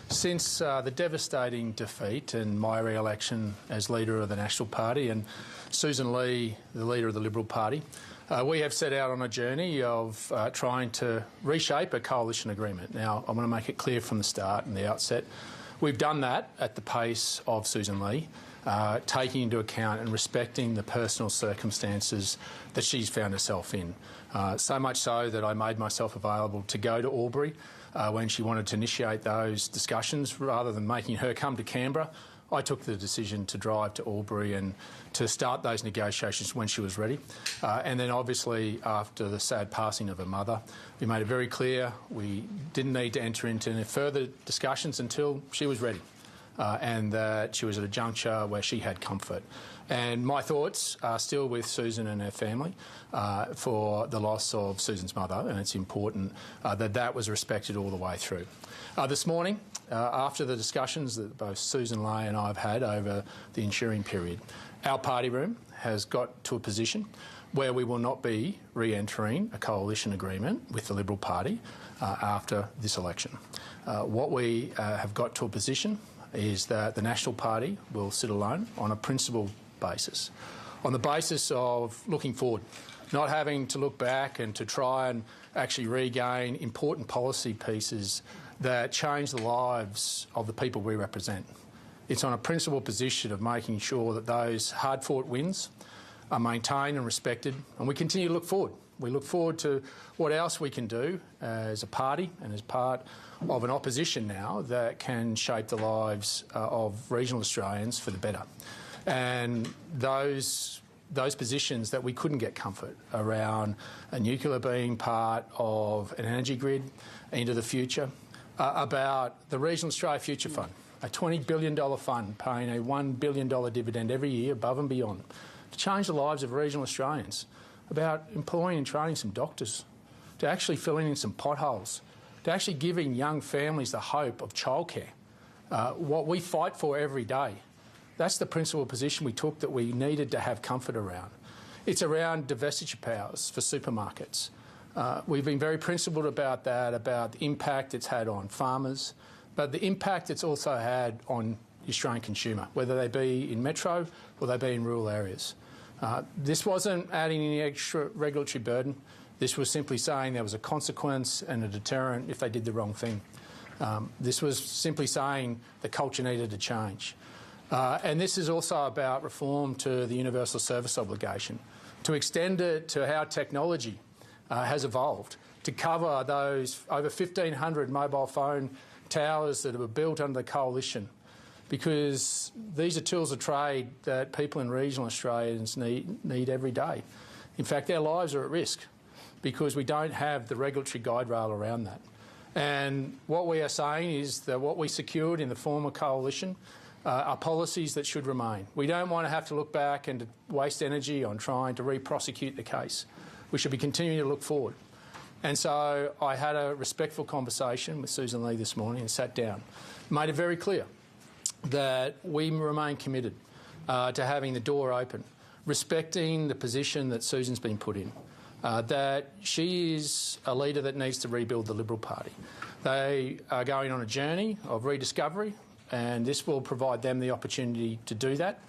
Since the devastating defeat and my re-election as leader of the National Party and Susan Lee, the leader of the Liberal Party, we have set out on a journey of trying to reshape a coalition agreement. Now, I want to make it clear from the start and the outset, we've done that at the pace of Susan Lee, taking into account and respecting the personal circumstances that she's found herself in. So much so that I made myself available to go to Albury when she wanted to initiate those discussions. Rather than making her come to Canberra, I took the decision to drive to Albury and to start those negotiations when she was ready. And then obviously after the sad passing of her mother, we made it very clear we didn't need to enter into any further discussions until she was ready. And that she was at a juncture where she had comfort. And my thoughts are still with Susan and her family for the loss of Susan's mother, and it's important that that was respected all the way through. This morning, after the discussions that both Susan Lee and I have had over the ensuing period, our party room has got to a position where we will not be re-entering a coalition agreement with the Liberal Party after this election. What we have got to a position is that the National Party will sit alone on a principled basis, on the basis of looking forward, not having to look back and to try and actually regain important policy pieces that change the lives of the people we represent. It's on a principled position of making sure that those hard-fought wins are maintained and respected, and we continue to look forward. We look forward to what else we can do as a party and as part of an opposition now that can shape the lives of regional Australians for the better. And those positions that we couldn't get comfort around a nuclear being part of an energy grid into the future, about the Regional Australia Future Fund, a $20 billion fund paying a $1 billion dividend every year above and beyond to change the lives of regional Australians, about employing and training some doctors, to actually filling in some potholes, to actually giving young families the hope of childcare, what we fight for every day. That's the principal position we took that we needed to have comfort around. It's around divestiture powers for supermarkets. We've been very principled about that, about the impact it's had on farmers, but the impact it's also had on the Australian consumer, whether they be in metro or they be in rural areas. This wasn't adding any extra regulatory burden. This was simply saying there was a consequence and a deterrent if they did the wrong thing. This was simply saying the culture needed to change. And this is also about reform to the universal service obligation, to extend it to how technology has evolved, to cover those over 1,500 mobile phone towers that were built under the coalition, because these are tools of trade that people in regional Australians need every day. In fact, their lives are at risk because we don't have the regulatory guide rail around that. And what we are saying is that what we secured in the former coalition are policies that should remain. We don't want to have to look back and to waste energy on trying to re-prosecute the case. We should be continuing to look forward. And so I had a respectful conversation with Susan Lee this morning and sat down, made it very clear that we remain committed to having the door open, respecting the position that Susan's been put in, that she is a leader that needs to rebuild the Liberal Party. They are going on a journey of rediscovery, and this will provide them the opportunity to do that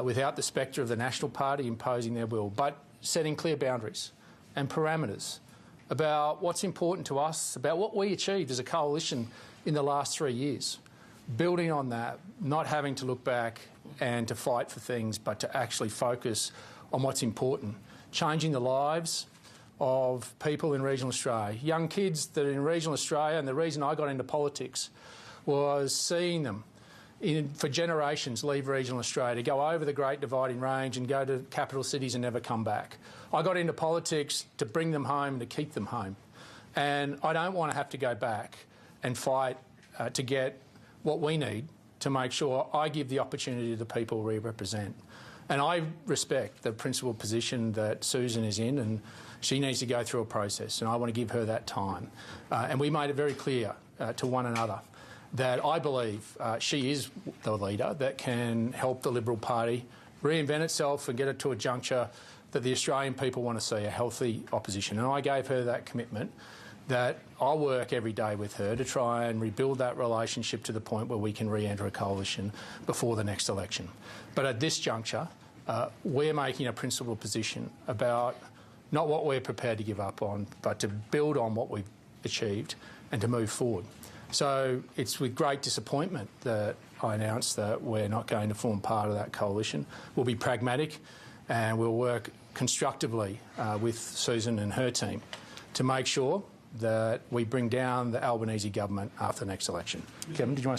without the spectre of the National Party imposing their will, but setting clear boundaries and parameters about what's important to us, about what we achieved as a coalition in the last 3 years. Building on that, not having to look back and to fight for things, but to actually focus on what's important, changing the lives of people in regional Australia, young kids that are in regional Australia. And the reason I got into politics was seeing them for generations leave regional Australia to go over the Great Dividing Range and go to capital cities and never come back. I got into politics to bring them home, to keep them home. And I don't want to have to go back and fight to get what we need to make sure I give the opportunity to the people we represent. And I respect the principled position that Susan is in, and she needs to go through a process, and I want to give her that time. And we made it very clear to one another that I believe she is the leader that can help the Liberal Party reinvent itself and get it to a juncture that the Australian people want to see, a healthy opposition. And I gave her that commitment that I'll work every day with her to try and rebuild that relationship to the point where we can re-enter a coalition before the next election. But at this juncture, we're making a principled position about not what we're prepared to give up on, but to build on what we've achieved and to move forward. So it's with great disappointment that I announced that we're not going to form part of that coalition. We'll be pragmatic and we'll work constructively with Susan and her team to make sure that we bring down the Albanese government after the next election. Kevin, did you want to say?